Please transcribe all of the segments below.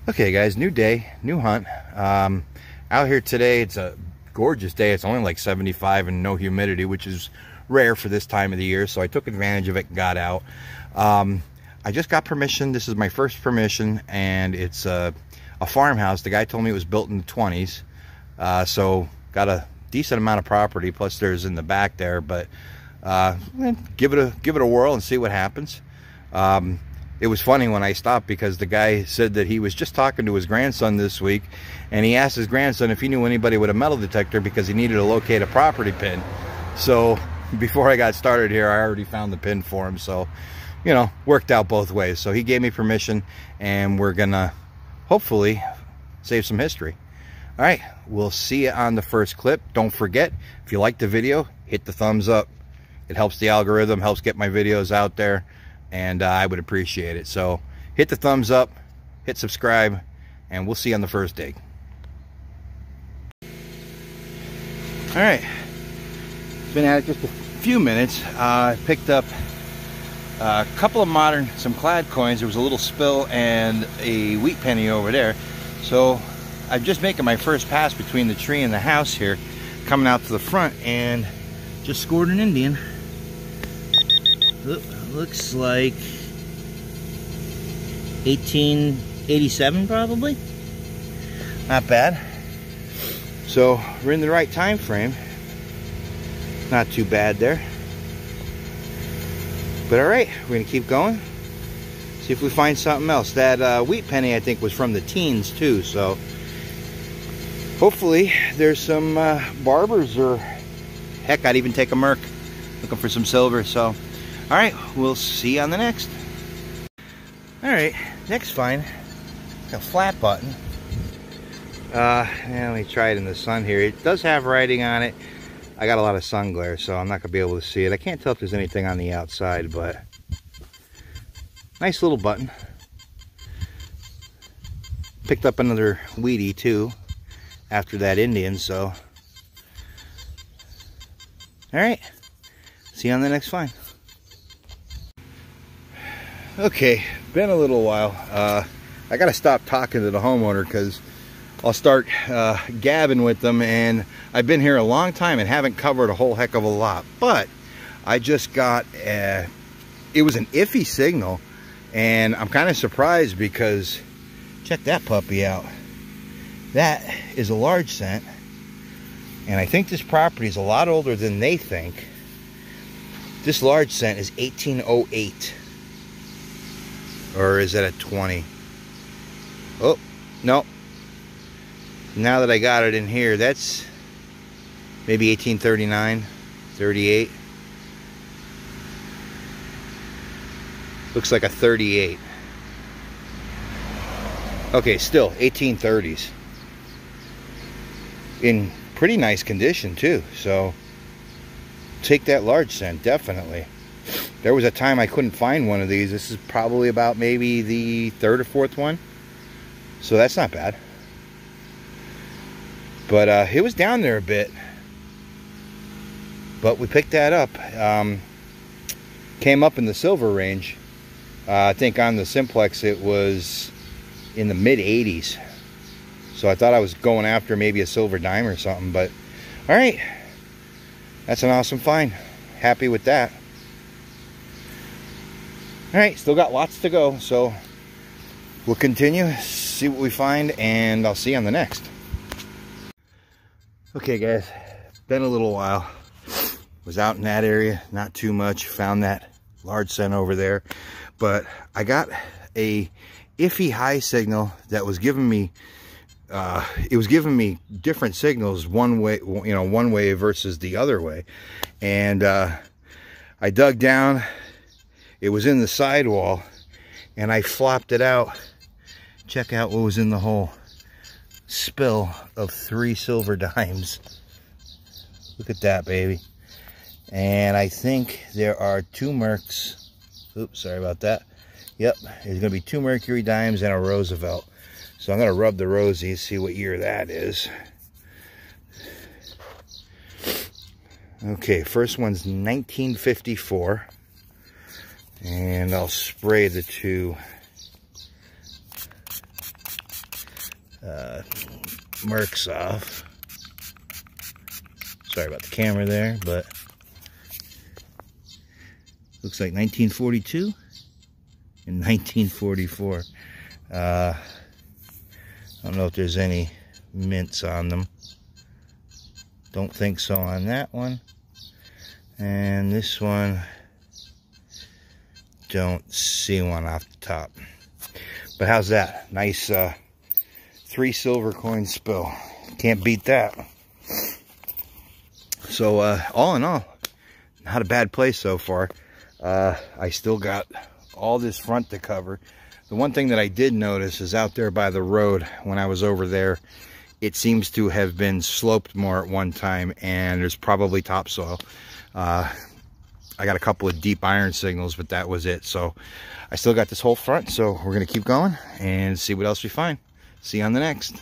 Okay guys, new day, new hunt. Out here today, it's a gorgeous day. It's only like 75 and no humidity, which is rare for this time of the year, so I took advantage of it and got out. I just got permission. This is my first permission, and it's a farmhouse. The guy told me it was built in the 20s, so got a decent amount of property, plus there's in the back there, but give it a whirl and see what happens. It was funny when I stopped because the guy said that he was just talking to his grandson this week, and he asked his grandson if he knew anybody with a metal detector because he needed to locate a property pin. So before I got started here, I already found the pin for him, so you know, worked out both ways. So he gave me permission, and we're gonna hopefully save some history. All right, we'll see you on the first clip. Don't forget, if you like the video, hit the thumbs up. It helps the algorithm, helps get my videos out there, and I would appreciate it. So hit the thumbs up, hit subscribe, and we'll see you on the first dig. All right, been at it just a few minutes. I picked up a couple of some clad coins. There was a little spill and a wheat penny over there. So I'm just making my first pass between the tree and the house here, coming out to the front, and just scored an Indian. Looks like 1887 probably. Not bad. So we're in the right time frame. Not too bad there. But all right, we're gonna keep going. See if we find something else. That wheat penny I think was from the teens too. So hopefully there's some barbers, or heck, I'd even take a Merc looking for some silver. So all right, we'll see you on the next. All right, next find, a flat button. Let me try it in the sun here. It does have writing on it. I got a lot of sun glare, so I'm not gonna be able to see it. I can't tell if there's anything on the outside, but nice little button. Picked up another Wheatie too after that Indian, so all right, see you on the next find. Okay, been a little while. I gotta stop talking to the homeowner because I'll start gabbing with them, and I've been here a long time and haven't covered a whole heck of a lot. But I just got it was an iffy signal, and I'm kind of surprised because check that puppy out. That is a large scent, and I think this property is a lot older than they think. This large scent is 1808. Or is that a 20? Oh, no. Now that I got it in here, that's maybe 1839, 38. Looks like a 38. Okay, still 1830s. In pretty nice condition too, so take that large scent, definitely. There was a time I couldn't find one of these. This is probably about maybe the third or fourth one. So that's not bad. But it was down there a bit. But we picked that up. Came up in the silver range. I think on the simplex it was in the mid 80s. So I thought I was going after maybe a silver dime or something. But all right. That's an awesome find. Happy with that. All right, still got lots to go, so we'll continue, see what we find, and I'll see you on the next. Okay guys, been a little while. Was out in that area, not too much. Found that large scent over there, but I got a iffy high signal that was giving me it was giving me different signals, one way, you know, one way versus the other way. And I dug down. It was in the sidewall, and I flopped it out. Check out what was in the hole. Spill of 3 silver dimes. Look at that, baby. And I think there are 2 Mercs. Oops, sorry about that. Yep, there's gonna be 2 Mercury Dimes and a Roosevelt. So I'm gonna rub the rosies, see what year that is. Okay, first one's 1954. And I'll spray the 2 Mercs off. Sorry about the camera there, but looks like 1942 and 1944. I don't know if there's any mints on them. Don't think so on that one. And this one, don't see one off the top. But how's that? Nice 3 silver coin spill. Can't beat that. So all in all, not a bad place so far. I still got all this front to cover. The one thing that I did notice is out there by the road, when I was over there, it seems to have been sloped more at one time, and there's probably topsoil. I got a couple of deep iron signals, but that was it. So I still got this whole front, so we're going to keep going and see what else we find. See you on the next.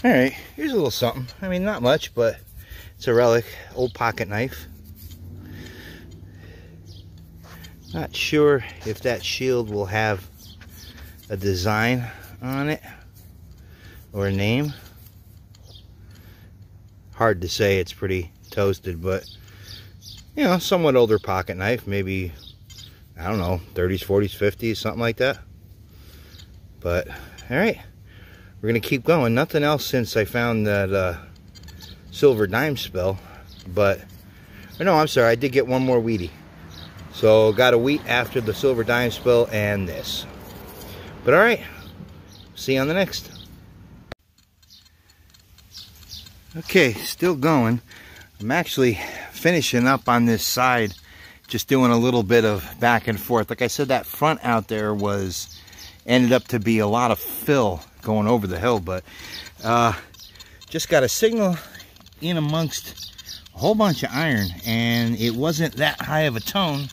All right, here's a little something. I mean, not much, but it's a relic. Old pocket knife. Not sure if that shield will have a design on it or a name. Hard to say, it's pretty toasted, but you know, somewhat older pocket knife, maybe, I don't know, 30s, 40s, 50s, something like that. But all right, we're gonna keep going. Nothing else since I found that silver dime spill, but no, I'm sorry, I did get one more wheatie. So got a wheat after the silver dime spill and this. But all right, see you on the next. Okay, still going. I'm actually finishing up on this side, just doing a little bit of back and forth. Like I said, that front out there ended up to be a lot of fill going over the hill, but just got a signal in amongst a whole bunch of iron, and it wasn't that high of a tone,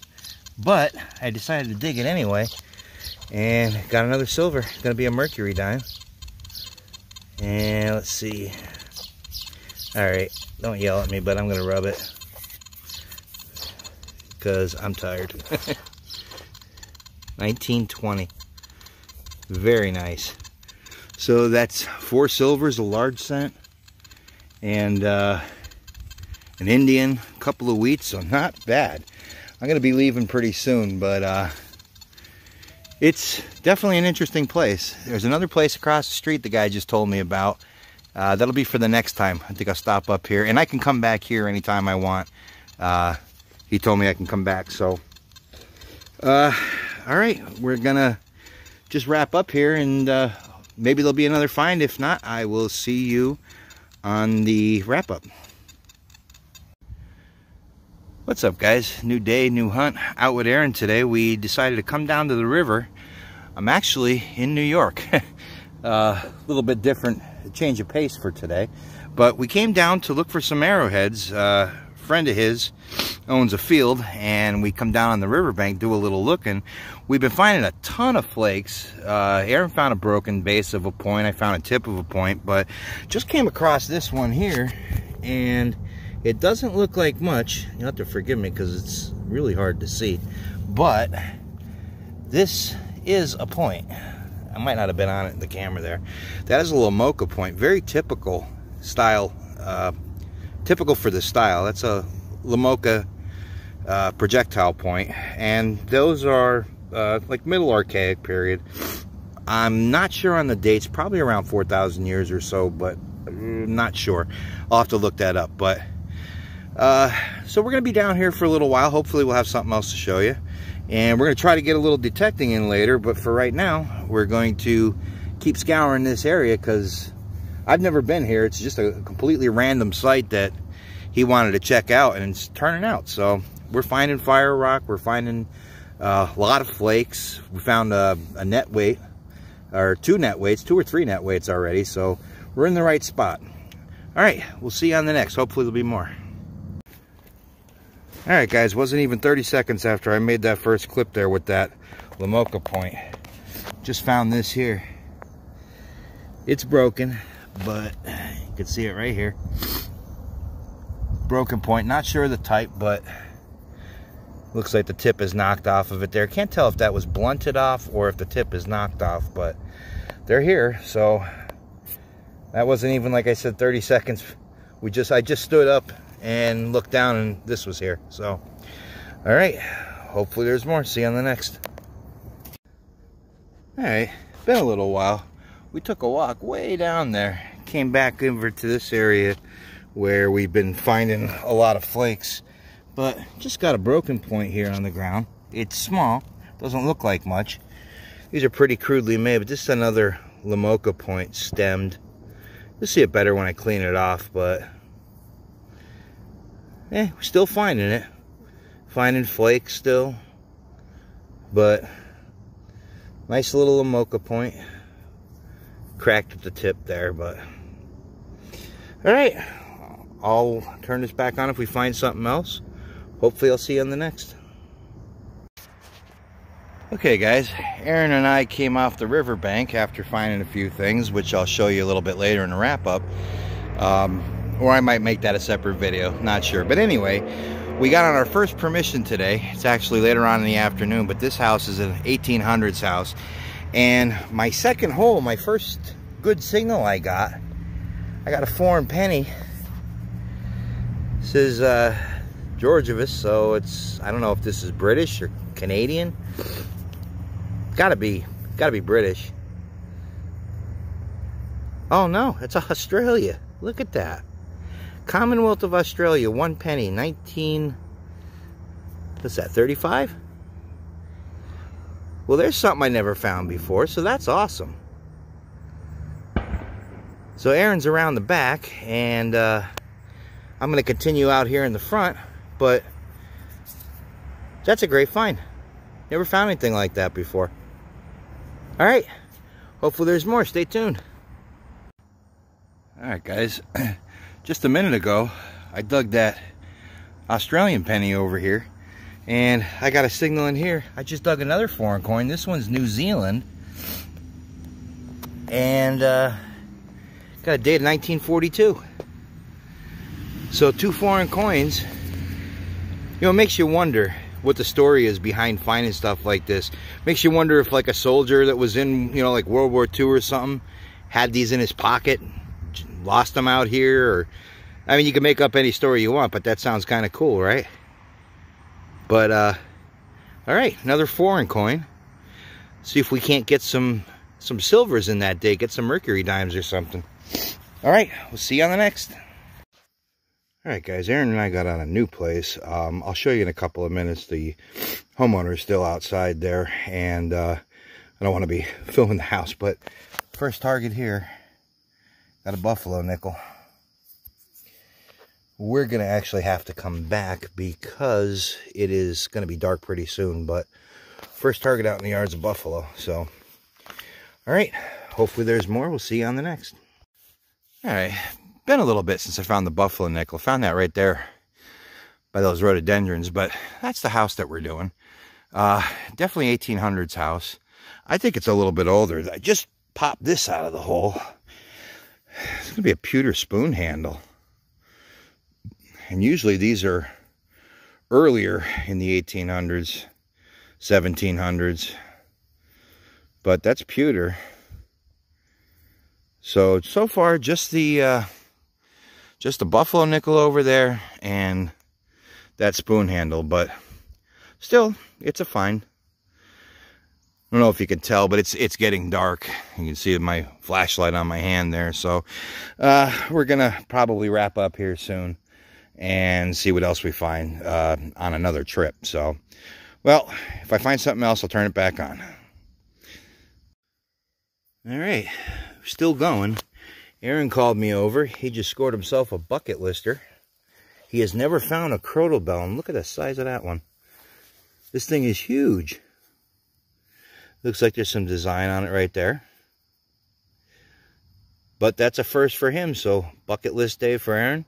but I decided to dig it anyway, and got another silver. It's gonna be a Mercury dime. And let's see. All right, don't yell at me, but I'm gonna rub it because I'm tired. 1920. Very nice. So that's 4 silvers, a large cent, and an Indian, a couple of wheats, so not bad. I'm going to be leaving pretty soon, but it's definitely an interesting place. There's another place across the street the guy just told me about. That'll be for the next time. I think I'll stop up here, and I can come back here anytime I want. He told me I can come back, so all right, we're gonna just wrap up here, and maybe there'll be another find. If not, I will see you on the wrap up. What's up, guys? New day, new hunt. Out with Aaron today. We decided to come down to the river. I'm actually in New York. A little bit different change of pace for today, but we came down to look for some arrowheads. A friend of his owns a field, and we come down on the riverbank, do a little looking. We've been finding a ton of flakes. Aaron found a broken base of a point. I found a tip of a point, but just came across this one here, and it doesn't look like much. You'll have to forgive me because it's really hard to see, but this is a point. I might not have been on it in the camera there. That is a Lamoka point. Very typical style, typical for this style. That's a Lamoka projectile point, and those are like middle Archaic period. I'm not sure on the dates, probably around 4,000 years or so, but not sure. I'll have to look that up. But so we're gonna be down here for a little while. Hopefully we'll have something else to show you, and we're gonna try to get a little detecting in later, but for right now we're going to keep scouring this area because I've never been here. It's just a completely random site that he wanted to check out, and it's turning out. So we're finding fire rock, we're finding a lot of flakes. We found a net weight, or 2 net weights, 2 or 3 net weights already, so we're in the right spot. All right, we'll see you on the next. Hopefully there'll be more. All right, guys, wasn't even 30 seconds after I made that first clip there with that Lamoka point. Just found this here. It's broken, but you can see it right here. Broken point, not sure of the type, but looks like the tip is knocked off of it there. Can't tell if that was blunted off or if the tip is knocked off, but they're here. So that wasn't even, like I said, 30 seconds. I just stood up and looked down and this was here. So, all right, hopefully there's more. See you on the next. All right, been a little while. We took a walk way down there, came back over to this area where we've been finding a lot of flakes, but just got a broken point here on the ground. It's small, doesn't look like much. These are pretty crudely made, but this is another Lamoka point, stemmed. You'll see it better when I clean it off, but we're still finding it. Finding flakes still, but nice little Lamoka point. Cracked at the tip there, but all right, I'll turn this back on if we find something else. Hopefully I'll see you on the next. Okay guys, Aaron and I came off the riverbank after finding a few things, which I'll show you a little bit later in the wrap up, or I might make that a separate video, not sure. But anyway, we got on our first permission today. It's actually later on in the afternoon, but this house is an 1800s house. And my second hole, my first good signal I got a foreign penny. This is Georgievus, so it's, I don't know if this is British or Canadian. Gotta be British. Oh no, it's Australia. Look at that. Commonwealth of Australia, 1 penny, 19, what's that, 35? Well, there's something I never found before, so that's awesome. So Aaron's around the back, and I'm going to continue out here in the front, but that's a great find. Never found anything like that before. All right, hopefully there's more. Stay tuned. All right, guys, just a minute ago, I dug that Australian penny over here. And I got a signal in here. I just dug another foreign coin. This one's New Zealand. And got a date of 1942. So 2 foreign coins. You know, it makes you wonder what the story is behind finding stuff like this. Makes you wonder if like a soldier that was in, you know, like World War II or something, had these in his pocket, lost them out here. Or, I mean, you can make up any story you want, but that sounds kind of cool, right? But, all right, another foreign coin. See if we can't get some silvers in that day. Get some Mercury Dimes or something. All right, we'll see you on the next. All right, guys, Aaron and I got on a new place. I'll show you in a couple of minutes. The homeowner is still outside there, and I don't want to be filming the house. But first target here, got a buffalo nickel. We're going to actually have to come back because it is going to be dark pretty soon. But first target out in the yard's a buffalo. So, all right. Hopefully there's more. We'll see you on the next. All right. Been a little bit since I found the buffalo nickel. Found that right there by those rhododendrons. But that's the house that we're doing. Definitely 1800s house. I think it's a little bit older. I just popped this out of the hole. It's going to be a pewter spoon handle. And usually these are earlier in the 1800s, 1700s. But that's pewter. So far just the buffalo nickel over there and that spoon handle. But still, it's a find. I don't know if you can tell, but it's getting dark. You can see my flashlight on my hand there. So we're going to probably wrap up here soon and see what else we find on another trip. So, well, if I find something else, I'll turn it back on. All right, still going. Aaron called me over. He just scored himself a bucket lister. He has never found a crotal bell, and look at the size of that one. This thing is huge. Looks like there's some design on it right there. But that's a first for him, so bucket list day for Aaron.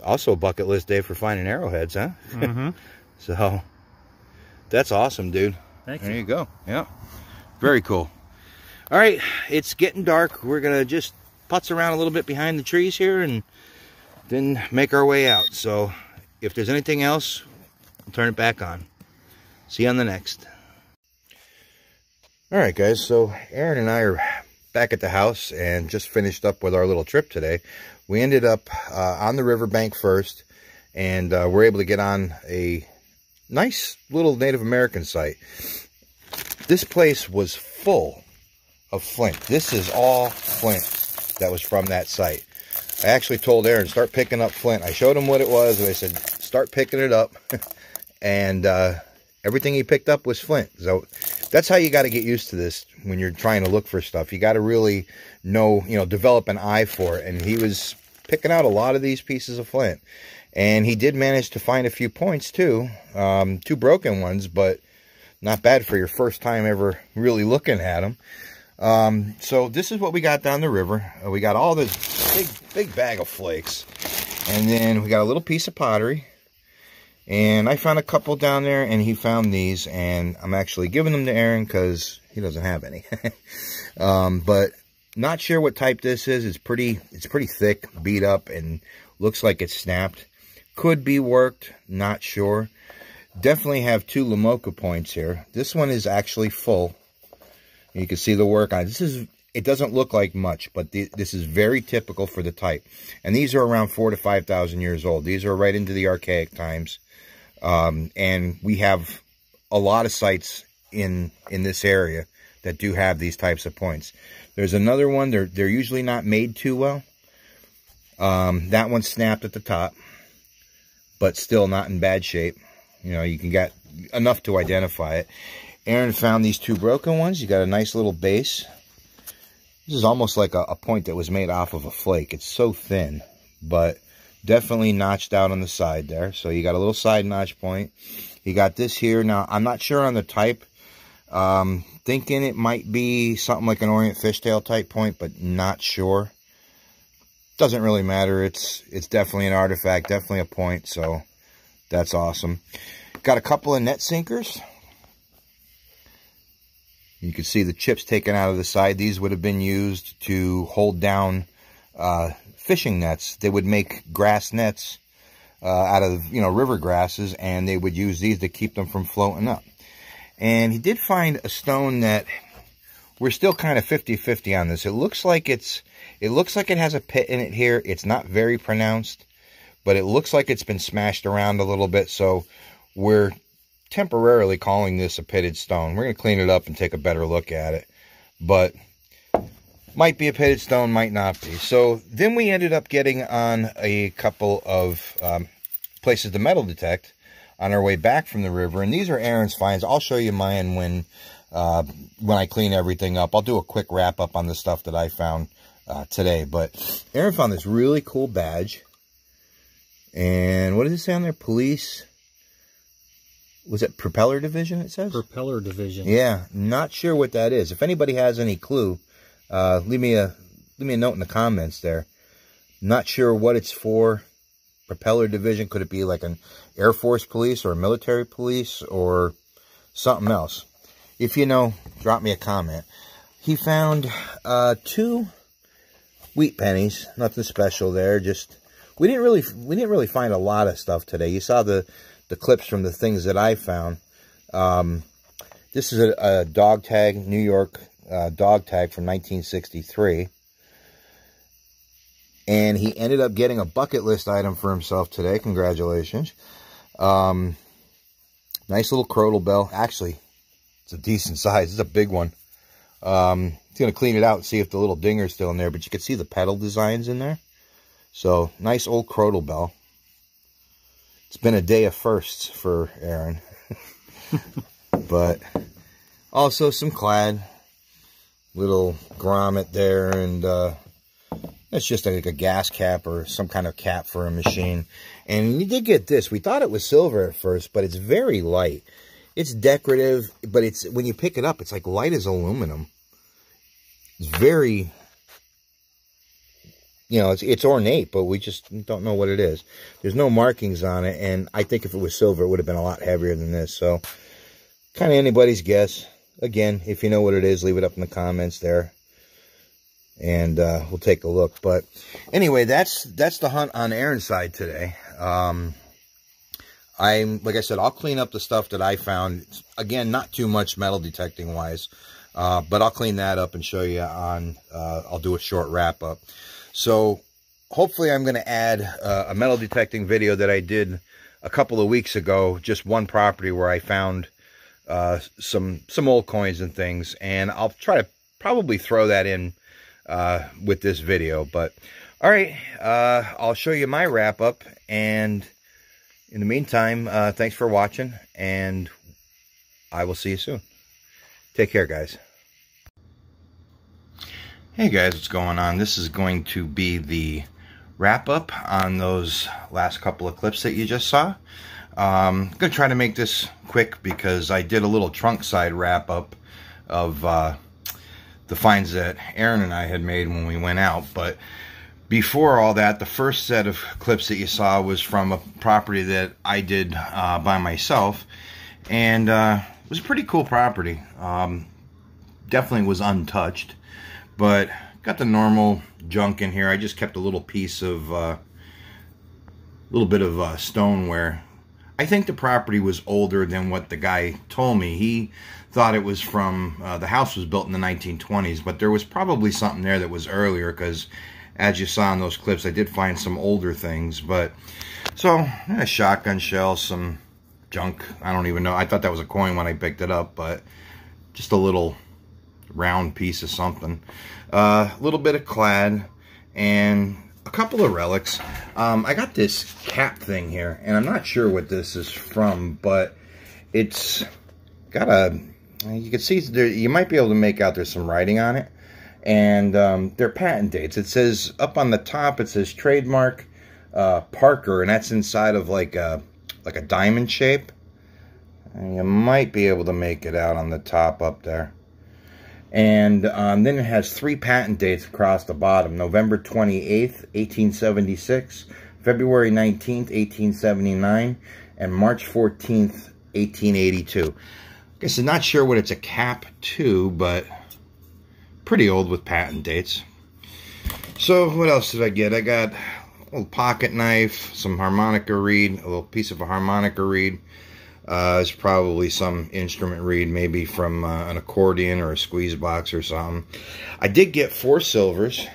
Also a bucket list day for finding arrowheads, huh? Mm-hmm. So, that's awesome, dude. Thank you. There you go. Yeah. Very cool. All right, it's getting dark. We're going to just putz around a little bit behind the trees here and then make our way out. So, if there's anything else, I'll turn it back on. See you on the next. All right, guys, so Aaron and I are back at the house and just finished up with our little trip today. We ended up on the riverbank first, and we're able to get on a nice little Native American site. This place was full of flint. This is all flint that was from that site. I actually told Aaron, start picking up flint. I showed him what it was, and I said, start picking it up. And everything he picked up was flint. So that's how you got to get used to this when you're trying to look for stuff. You got to really know, develop an eye for it. And he was picking out a lot of these pieces of flint. And he did manage to find a few points too. 2 broken ones, but not bad for your first time ever really looking at them. So this is what we got down the river. We got all this big bag of flakes. And then we got a little piece of pottery. And I found a couple down there, and he found these, and I'm actually giving them to Aaron because he doesn't have any. But not sure what type this is. It's pretty thick, beat up, and looks like it's snapped. Could be worked, not sure. Definitely have 2 Lamoka points here. This one is actually full. You can see the work on it. It doesn't look like much, but this is very typical for the type. And these are around 4,000 to 5,000 years old. These are right into the archaic times. And we have a lot of sites in this area that do have these types of points. There's another one. They're usually not made too well. That one snapped at the top, but still not in bad shape. You can get enough to identify it. Aaron found these 2 broken ones. You got a nice little base. This is almost like a point that was made off of a flake. It's so thin, but definitely notched out on the side there. So you got a little side notch point. You got this here. Now, I'm not sure on the type. Thinking it might be something like an orient fishtail type point, but not sure. Doesn't really matter. It's definitely an artifact, definitely a point. So that's awesome. Got a couple of net sinkers. You can see the chips taken out of the side. These would have been used to hold down fishing nets. They would make grass nets out of, river grasses, and they would use these to keep them from floating up. And he did find a stone that we're still kind of 50-50 on this. It looks like it has a pit in it here. It's not very pronounced, but it looks like it's been smashed around a little bit. So we're temporarily calling this a pitted stone. We're going to clean it up and take a better look at it. But might be a pitted stone, might not be. So then we ended up getting on a couple of places to metal detect on our way back from the river. And these are Aaron's finds. I'll show you mine when I clean everything up. I'll do a quick wrap up on the stuff that I found today. But Aaron found this really cool badge. And what does it say on there? Police. Was it Propeller Division, it says? Propeller Division. Yeah, not sure what that is. If anybody has any clue, leave me a note in the comments there. Not sure what it's for. Propeller Division. Could it be like an Air Force police or a military police or something else? If you know, drop me a comment. He found 2 wheat pennies. Nothing special there. Just we didn't really find a lot of stuff today. You saw the clips from the things that I found. This is a dog tag, New York dog tag from 1963. And he ended up getting a bucket list item for himself today. Congratulations. Nice little crotal bell. Actually, it's a decent size. It's a big one. He's going to clean it out and see if the little dinger's still in there. But you can see the pedal designs in there. So, nice old crotal bell. It's been a day of firsts for Aaron. But also some clad. Little grommet there. And that's just like a gas cap or some kind of cap for a machine. And we did get this. We thought it was silver at first, but it's very light. It's decorative, but it's when you pick it up, it's like light as aluminum. It's very... it's ornate, but we just don't know what it is. There's no markings on it, and I think if it was silver, it would have been a lot heavier than this. So, kind of anybody's guess. Again, if you know what it is, leave it up in the comments there, and we'll take a look. But anyway, that's the hunt on Aaron's side today. like I said, I'll clean up the stuff that I found. Again, not too much metal detecting wise, but I'll clean that up and show you on, I'll do a short wrap up. So hopefully I'm going to add a metal detecting video that I did a couple of weeks ago, just one property where I found some old coins and things, and I'll try to probably throw that in with this video. But all right, I'll show you my wrap up, and in the meantime, thanks for watching, and I will see you soon. Take care, guys. Hey guys, what's going on? This is going to be the wrap up on those last couple of clips that you just saw. I'm going to try to make this quick because I did a little trunk side wrap up of the finds that Aaron and I had made when we went out. But before all that, the first set of clips that you saw was from a property that I did by myself, and it was a pretty cool property. Definitely was untouched, but got the normal junk in here. I just kept a little piece of little bit of stoneware. I think the property was older than what the guy told me. He thought it was from the house was built in the 1920s, but there was probably something there that was earlier, because as you saw in those clips, I did find some older things. But so a shotgun shell, some junk, I don't even know. I thought that was a coin when I picked it up, but just a little round piece of something. A little bit of clad and a couple of relics. I got this cap thing here, and I'm not sure what this is from, but it's got a, you can see there, you might be able to make out there's some writing on it, and they're patent dates. It says up on the top, it says trademark Parker, and that's inside of like a diamond shape. And you might be able to make it out on the top up there. And then it has 3 patent dates across the bottom: November 28th, 1876, February 19th, 1879, and March 14th, 1882. I guess I'm not sure what it's a cap to, but pretty old with patent dates. So what else did I get? I got a little pocket knife, some harmonica reed, a little piece of a harmonica reed. It's probably some instrument reed, maybe from an accordion or a squeeze box or something. I did get 4 silvers.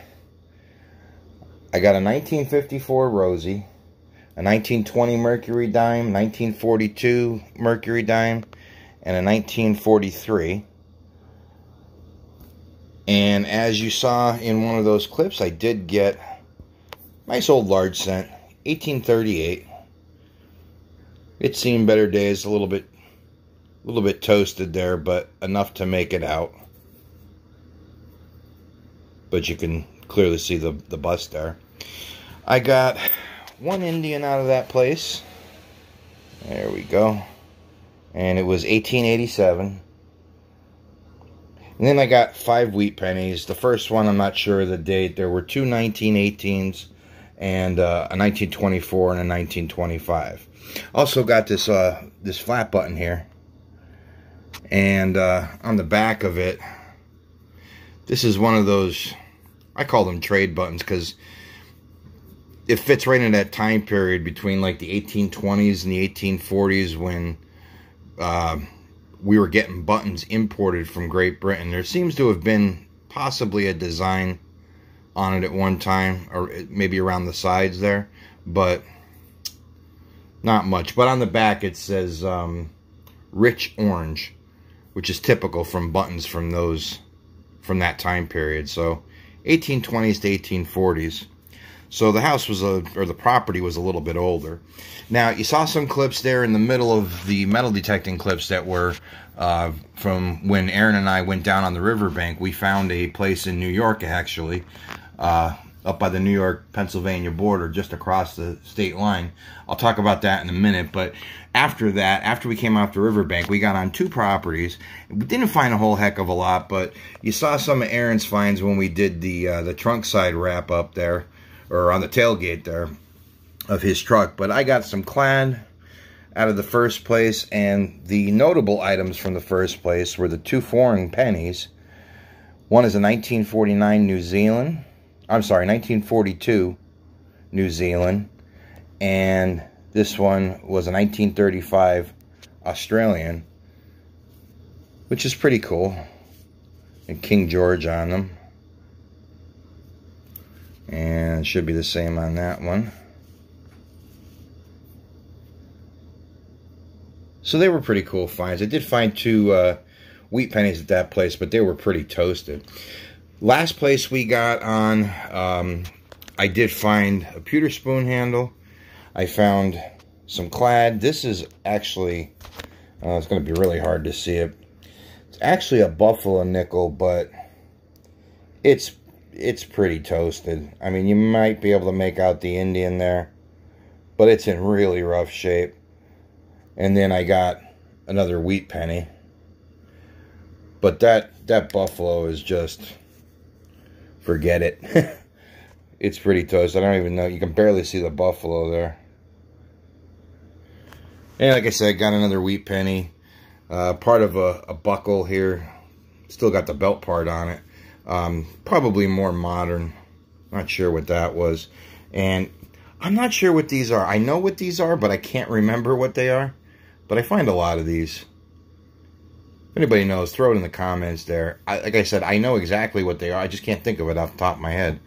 I got a 1954 Rosie, a 1920 Mercury Dime, 1942 Mercury Dime, and a 1943. And as you saw in one of those clips, I did get a nice old large cent, 1838. It's seen better days, a little bit toasted there, but enough to make it out. But you can clearly see the bust there. I got 1 Indian out of that place. There we go. And it was 1887. And then I got 5 wheat pennies. The first one, I'm not sure of the date. There were 2 1918s and a 1924 and a 1925. Also got this this flat button here, and on the back of it, this is one of those, I call them trade buttons, because it fits right in that time period between like the 1820s and the 1840s, when we were getting buttons imported from Great Britain. There seems to have been possibly a design on it at one time, or maybe around the sides there, but not much. But on the back it says rich orange, which is typical from buttons from that time period. So 1820s to 1840s. So the house was or the property was a little bit older. Now you saw some clips there in the middle of the metal detecting clips that were from when Aaron and I went down on the riverbank. We found a place in New York, actually, up by the New York-Pennsylvania border, just across the state line. I'll talk about that in a minute. But after that, after we came off the riverbank, we got on 2 properties. We didn't find a whole heck of a lot, but you saw some of Aaron's finds when we did the trunk side wrap up there, or on the tailgate there of his truck. But I got some clad out of the first place, and the notable items from the first place were the 2 foreign pennies. One is a 1949 New Zealand. I'm sorry, 1942 New Zealand, and This one was a 1935 Australian, which is pretty cool. And King George on them. And it should be the same on that one. So they were pretty cool finds. I did find 2 wheat pennies at that place, but they were pretty toasted. Last place we got on, I did find a pewter spoon handle. I found some clad. This is actually, it's going to be really hard to see it. It's actually a buffalo nickel, but it's pretty toasted. I mean, you might be able to make out the Indian there, but it's in really rough shape. And then I got another wheat penny. But that buffalo is just, forget it. It's pretty toasted. I don't even know. You can barely see the buffalo there. And like I said, got another wheat penny. Part of a buckle here. Still got the belt part on it. Probably more modern. Not sure what that was. And I'm not sure what these are. I know what these are, but I can't remember what they are. But I find a lot of these. If anybody knows, throw it in the comments there. Like I said, I know exactly what they are. I just can't think of it off the top of my head.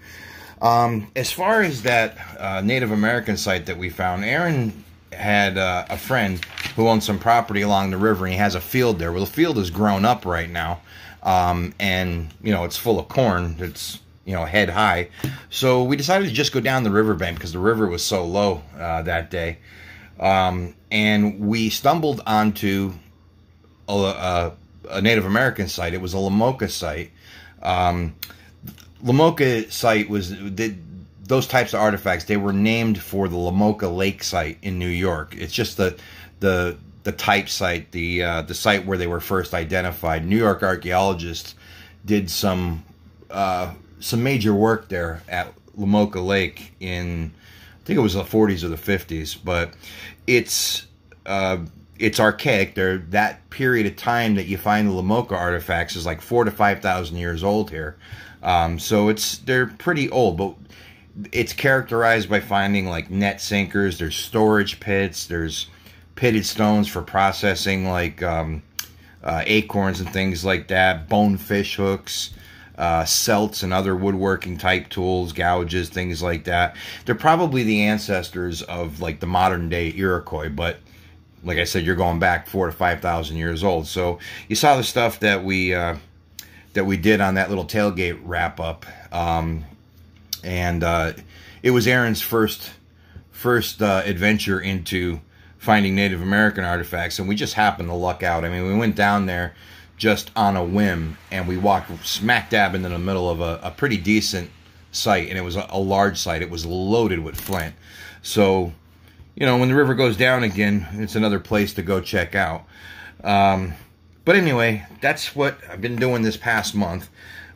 As far as that Native American site that we found, Aaron had a friend who owned some property along the river, and he has a field there. Well, the field is grown up right now, and, you know, it's full of corn. It's, you know, head high. So we decided to just go down the riverbank because the river was so low that day. And we stumbled onto a Native American site. It was a Lamoka site. Lamoka site was those types of artifacts. They were named for the Lamoka Lake site in New York. It's just the type site, the site where they were first identified. New York archaeologists did some major work there at Lamoka Lake in, I think it was the 40s or the 50s, but it's archaic. That period of time that you find the Lamoka artifacts is like 4,000 to 5,000 years old here. So they're pretty old, but it's characterized by finding like net sinkers. There's storage pits. There's pitted stones for processing like acorns and things like that. Bone fish hooks. Celts and other woodworking type tools, gouges, things like that. They're probably the ancestors of like the modern day Iroquois, but like I said, you're going back 4,000 to 5,000 years old. So you saw the stuff that we did on that little tailgate wrap up, and it was Aaron's first adventure into finding Native American artifacts, and we just happened to luck out. I mean, we went down there just on a whim, and we walked smack dab into the middle of a pretty decent site, and it was a large site. It was loaded with flint. So, you know, when the river goes down again, it's another place to go check out. But anyway, that's what I've been doing this past month.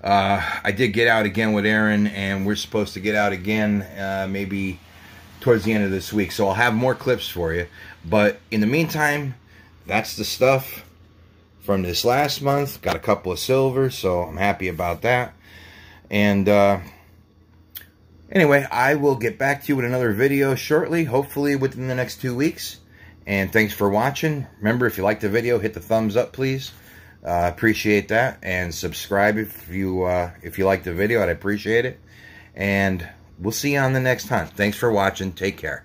I did get out again with Aaron, and we're supposed to get out again maybe towards the end of this week. So I'll have more clips for you. But in the meantime, that's the stuff from this last month. Got a couple of silver, so I'm happy about that. And anyway, I will get back to you with another video shortly, hopefully within the next 2 weeks. And thanks for watching. Remember, if you like the video, hit the thumbs up, please. Appreciate that. And subscribe if you like the video. I'd appreciate it. And we'll see you on the next hunt. Thanks for watching. Take care.